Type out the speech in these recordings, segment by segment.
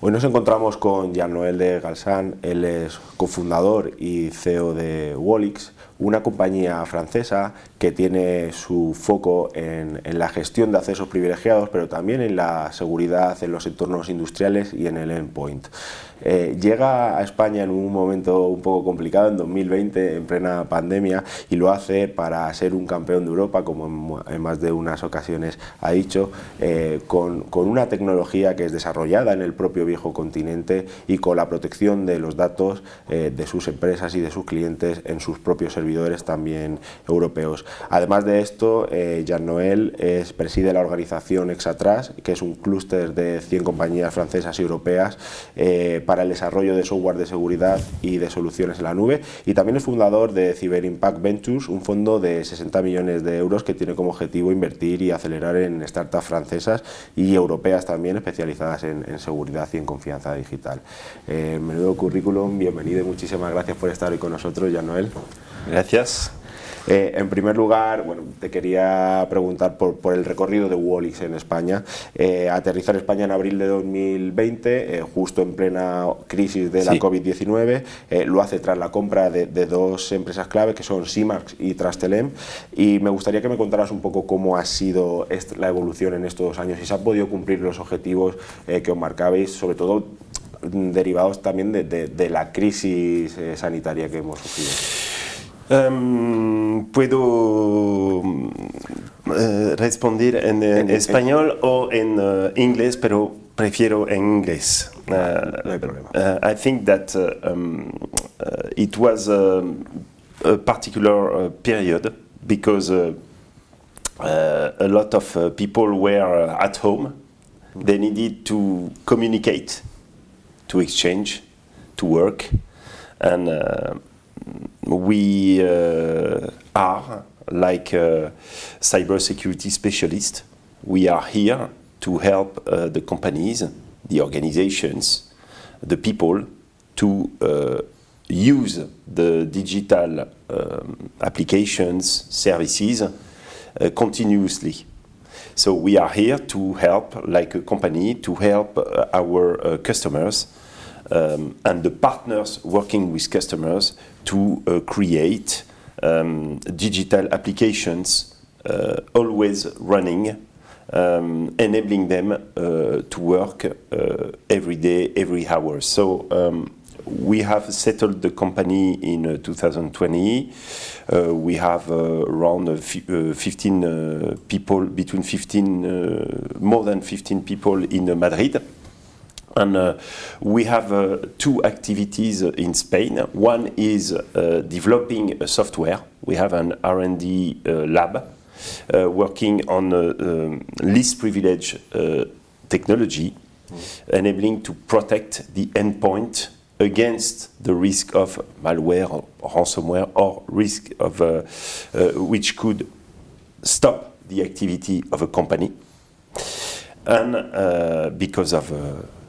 Hoy nos encontramos con Jean-Nöel de Galzain. Él es cofundador y CEO de Wallix, una compañía francesa que tiene su foco en la gestión de accesos privilegiados, pero también en la seguridad en los entornos industriales y en el endpoint. Llega a España en un momento un poco complicado, en 2020, en plena pandemia, y lo hace para ser un campeón de Europa, como en más de unas ocasiones ha dicho, con una tecnología que es desarrollada en el propio viejo continente y con la protección de los datos de sus empresas y de sus clientes en sus propios servidores también europeos. Además de esto, Jean-Nöel preside la organización Exatras, que es un clúster de 100 compañías francesas y europeas para el desarrollo de software de seguridad y de soluciones en la nube, y también es fundador de Cyber Impact Ventures, un fondo de 60 millones de euros que tiene como objetivo invertir y acelerar en startups francesas y europeas también especializadas en seguridad y en confianza digital. Menudo currículum, bienvenido y muchísimas gracias por estar hoy con nosotros, Jean-Nöel. Gracias. En primer lugar, bueno, te quería preguntar por el recorrido de Wallix en España. Aterrizó en España en abril de 2020, justo en plena crisis de la COVID-19. Lo hace tras la compra de dos empresas clave, que son Simax y Trastelem. Y me gustaría que me contaras un poco cómo ha sido la evolución en estos 2 años y si se han podido cumplir los objetivos que os marcabais, sobre todo derivados también de la crisis sanitaria que hemos sufrido. Puedo responder en español o en inglés, pero prefiero en inglés. No hay problema. I think that it was a particular period because a lot of people were at home. They needed to communicate, to exchange, to work, and we are like cybersecurity specialists. We are here to help the companies, the organizations, the people to use the digital applications, services continuously. So we are here to help, like a company, to help our customers and the partners working with customers to create digital applications always running, enabling them to work every day, every hour. So we have settled the company in 2020. We have around 15 people, between 15, more than 15 people in Madrid. And we have 2 activities in Spain. One is developing a software. We have an R&D lab working on least privilege technology, enabling to protect the endpoint against the risk of malware or ransomware or risk of which could stop the activity of a company. And because of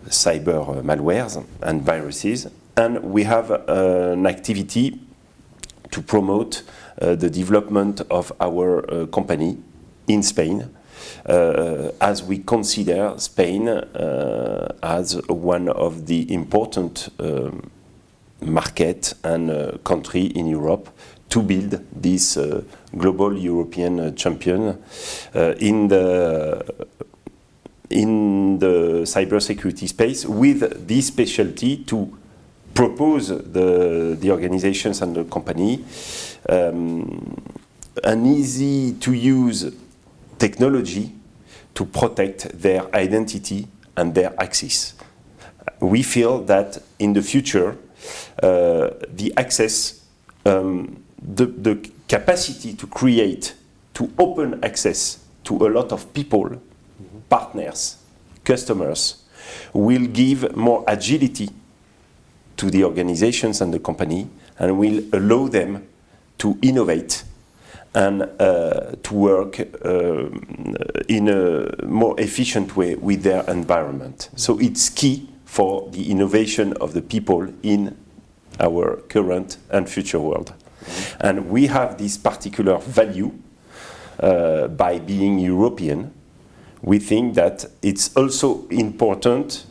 cyber malwares and viruses, and we have an activity to promote the development of our company in Spain, as we consider Spain as one of the important market and country in Europe to build this global European champion in the cybersecurity space, with this specialty to propose the organizations and the company an easy to use technology to protect their identity and their access. We feel that in the future the access, the capacity to create, to open access to a lot of people, partners, customers, will give more agility to the organizations and the company, and will allow them to innovate and to work in a more efficient way with their environment. So it's key for the innovation of the people in our current and future world. And we have this particular value by being European. We think that it's also important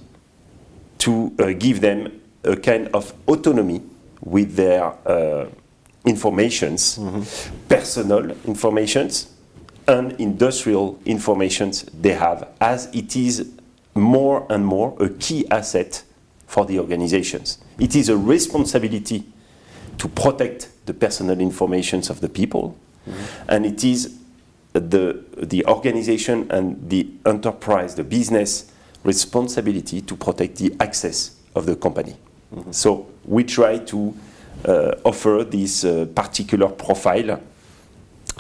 to give them a kind of autonomy with their informations, personal informations, and industrial informations they have, as it is more and more a key asset for the organizations. It is a responsibility to protect the personal informations of the people, and it is the organization and the enterprise, the business responsibility to protect the access of the company. So we try to offer this particular profile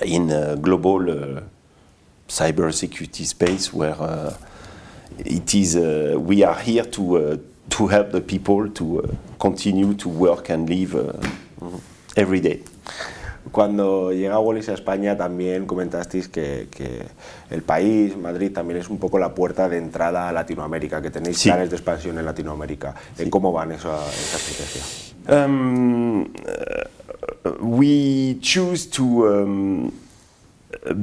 in a global cybersecurity space where it is we are here to help the people to continue to work and live every day. Cuando llega Wallix a España también comentasteis que el país, Madrid, también es un poco la puerta de entrada a Latinoamérica, que tenéis planes de expansión en Latinoamérica. ¿Cómo van esa estrategia? We choose to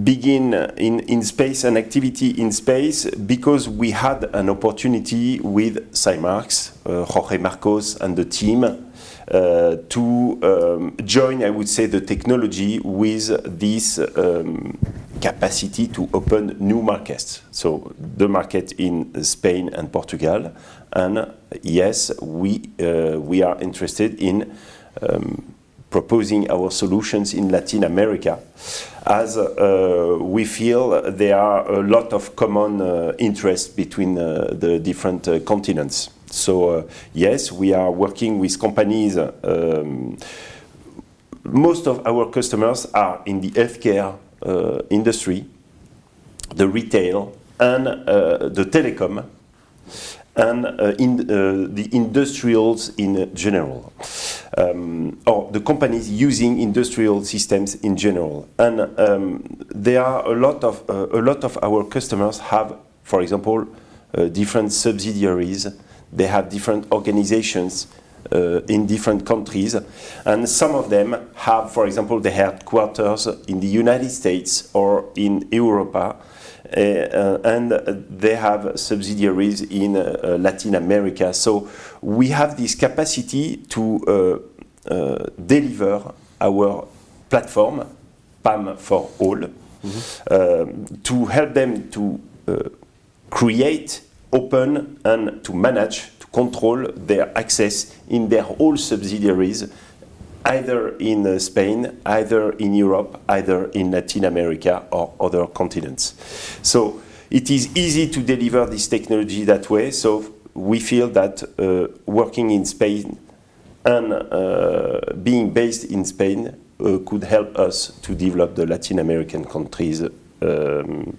begin in space and activity in space because we had an opportunity with Cymarx, Jorge Marcos and the team to join, I would say, the technology with this capacity to open new markets. So the market in Spain and Portugal, and yes, we are interested in proposing our solutions in Latin America, as we feel there are a lot of common interests between the different continents. So yes, we are working with companies. Most of our customers are in the healthcare industry, the retail, and the telecom, and in the industrials in general, or the companies using industrial systems in general. And there are a lot of our customers have, for example, different subsidiaries. They have different organizations in different countries, and some of them have, for example, their headquarters in the United States or in Europa, and they have subsidiaries in Latin America. So we have this capacity to deliver our platform, PAM for all, to help them to create, open, and to manage, to control their access in their whole subsidiaries, either in Spain, either in Europe, either in Latin America or other continents. So it is easy to deliver this technology that way, so we feel that working in Spain and being based in Spain could help us to develop the Latin American countries and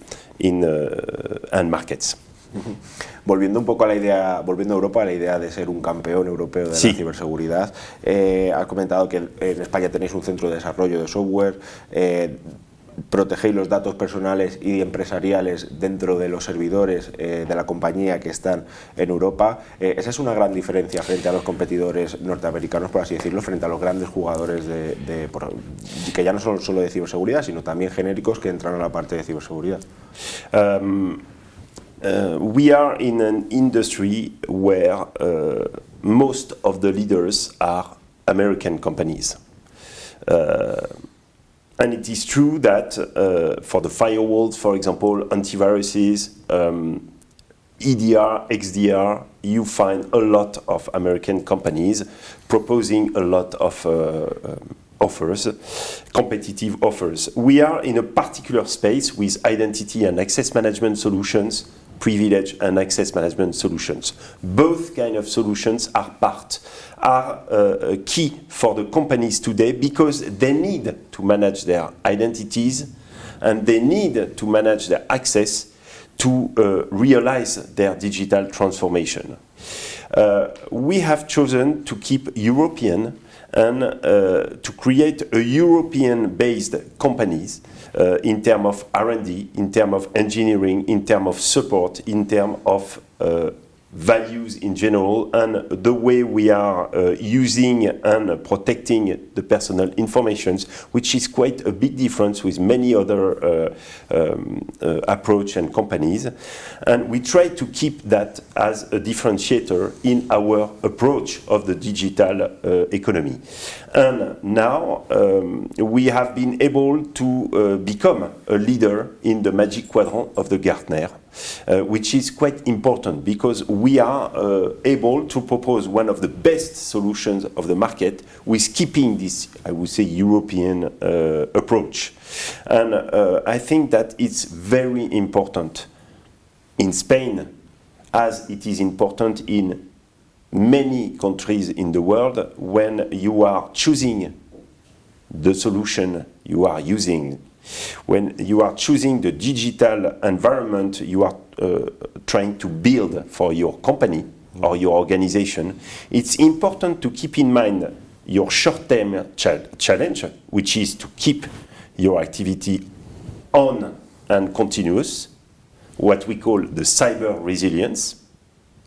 markets. Volviendo un poco a la idea, volviendo a Europa, a la idea de ser un campeón europeo de la ciberseguridad, has comentado que en España tenéis un centro de desarrollo de software, protegéis los datos personales y empresariales dentro de los servidores de la compañía que están en Europa. Esa es una gran diferencia frente a los competidores norteamericanos, por así decirlo, frente a los grandes jugadores que ya no son solo de ciberseguridad, sino también genéricos que entran a la parte de ciberseguridad. We are in an industry where most of the leaders are American companies. And it is true that for the firewalls, for example, antiviruses, EDR, XDR, you find a lot of American companies proposing a lot of offers, competitive offers. We are in a particular space with identity and access management solutions, privilege and access management solutions. Both kind of solutions are key for the companies today because they need to manage their identities and they need to manage their access to realize their digital transformation. We have chosen to keep European and to create a European-based companies in terms of R&D, in terms of engineering, in terms of support, in terms of values in general and the way we are using and protecting the personal information, which is quite a big difference with many other approach and companies. And we try to keep that as a differentiator in our approach of the digital economy. And now we have been able to become a leader in the Magic Quadrant of the Gartner, which is quite important because we are able to propose one of the best solutions of the market with keeping this, I would say, European approach. And I think that it's very important in Spain, as it is important in many countries in the world, when you are choosing the solution you are using. When you are choosing the digital environment you are trying to build for your company or your organization, it's important to keep in mind your short-term challenge, which is to keep your activity on and continuous, what we call the cyber resilience,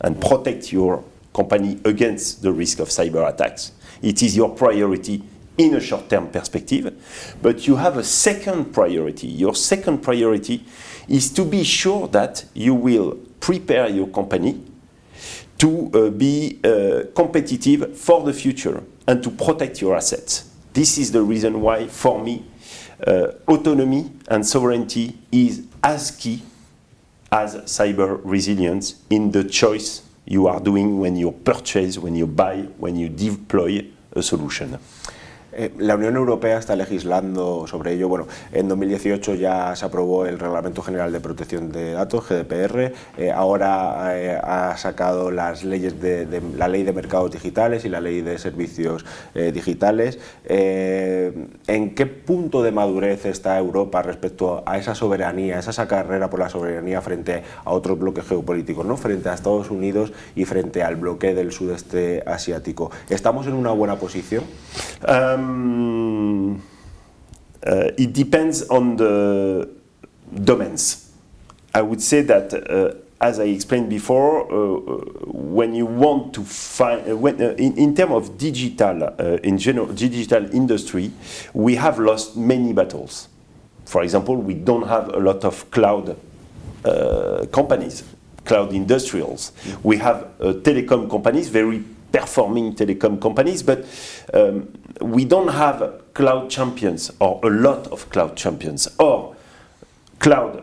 and protect your company against the risk of cyber attacks. It is your priority in a short-term perspective, but you have a second priority. Your second priority is to be sure that you will prepare your company to be competitive for the future and to protect your assets. This is the reason why, for me, autonomy and sovereignty is as key as cyber resilience in the choice you are doing when you purchase, when you buy, when you deploy a solution. La Unión Europea está legislando sobre ello. Bueno, en 2018 ya se aprobó el Reglamento General de Protección de Datos, GDPR. Ahora ha sacado las leyes la Ley de Mercados Digitales y la Ley de Servicios Digitales. ¿En qué punto de madurez está Europa respecto a esa soberanía, esa carrera por la soberanía frente a otros bloques geopolíticos, ¿no? Frente a Estados Unidos y frente al bloque del sudeste asiático? ¿Estamos en una buena posición? It depends on the domains. I would say that, as I explained before, when you want to find, in terms of digital, in general, digital industry, we have lost many battles. For example, we don't have a lot of cloud companies, cloud industrials. We have telecom companies, very performing telecom companies, but we don't have cloud champions or a lot of cloud champions or cloud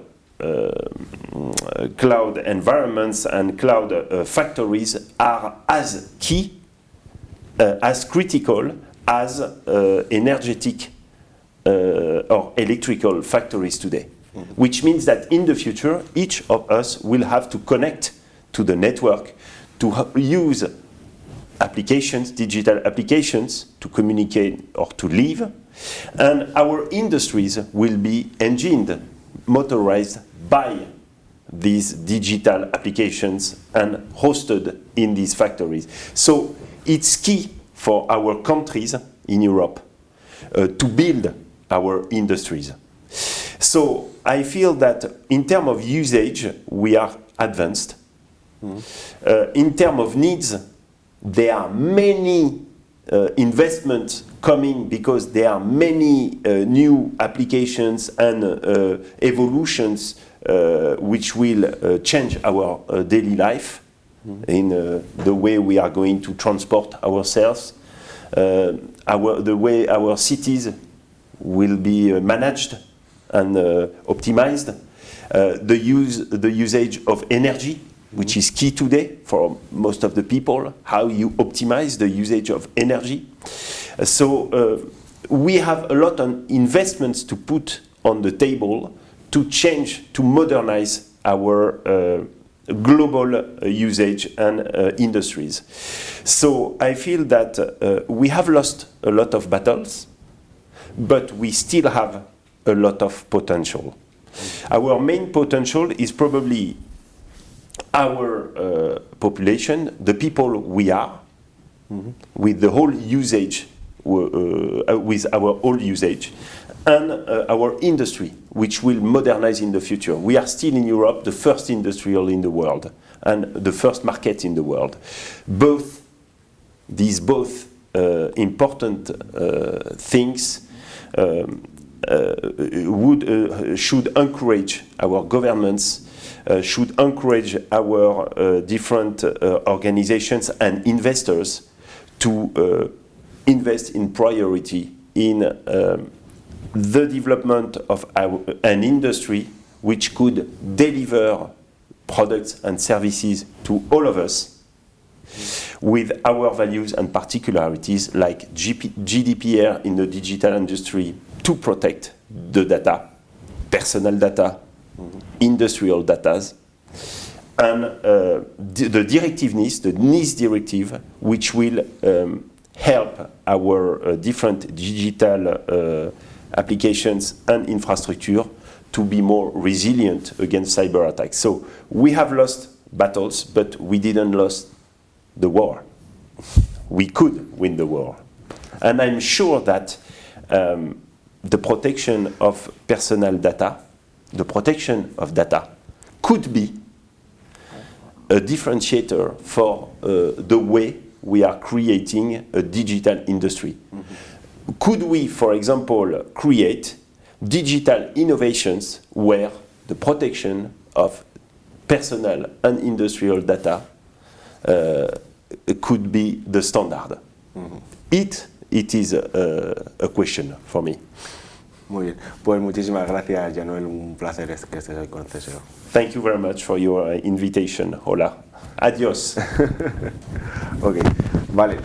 environments and cloud factories are as key, as critical as energetic or electrical factories today. Mm-hmm. Which means that in the future, each of us will have to connect to the network to use applications, digital applications, to communicate or to live, and our industries will be engined, motorized by these digital applications and hosted in these factories. So it's key for our countries in Europe to build our industries. So I feel that in terms of usage, we are advanced. Mm-hmm. In terms of needs, there are many investments coming because there are many new applications and evolutions which will change our daily life. Mm-hmm. In the way we are going to transport ourselves, the way our cities will be managed and optimized, the usage of energy, which is key today for most of the people, how you optimize the usage of energy. So we have a lot of investments to put on the table to change, to modernize our global usage and industries. So I feel that we have lost a lot of battles, but we still have a lot of potential. Our main potential is probably our population, the people we are, mm-hmm. with the whole usage, with our whole usage, and our industry, which will modernize in the future. We are still in Europe, the first industrial in the world, and the first market in the world. These both important things should encourage our governments, should encourage our different organizations and investors to invest in priority in the development of an industry which could deliver products and services to all of us with our values and particularities, like GDPR in the digital industry to protect the data, personal data, industrial data, and the directive NIS, the NIS directive, which will help our different digital applications and infrastructure to be more resilient against cyber attacks. So we have lost battles, but we didn't lose the war. We could win the war. And I'm sure that the protection of personal data, the protection of data, could be a differentiator for the way we are creating a digital industry. Mm-hmm. Could we, for example, create digital innovations where the protection of personal and industrial data could be the standard? Mm-hmm. It is a question for me. Muy bien, pues muchísimas gracias, Jean-Nöel, un placer que estés hoy con CSO. Thank you very much for your invitation. Hola. Adiós. Ok, vale.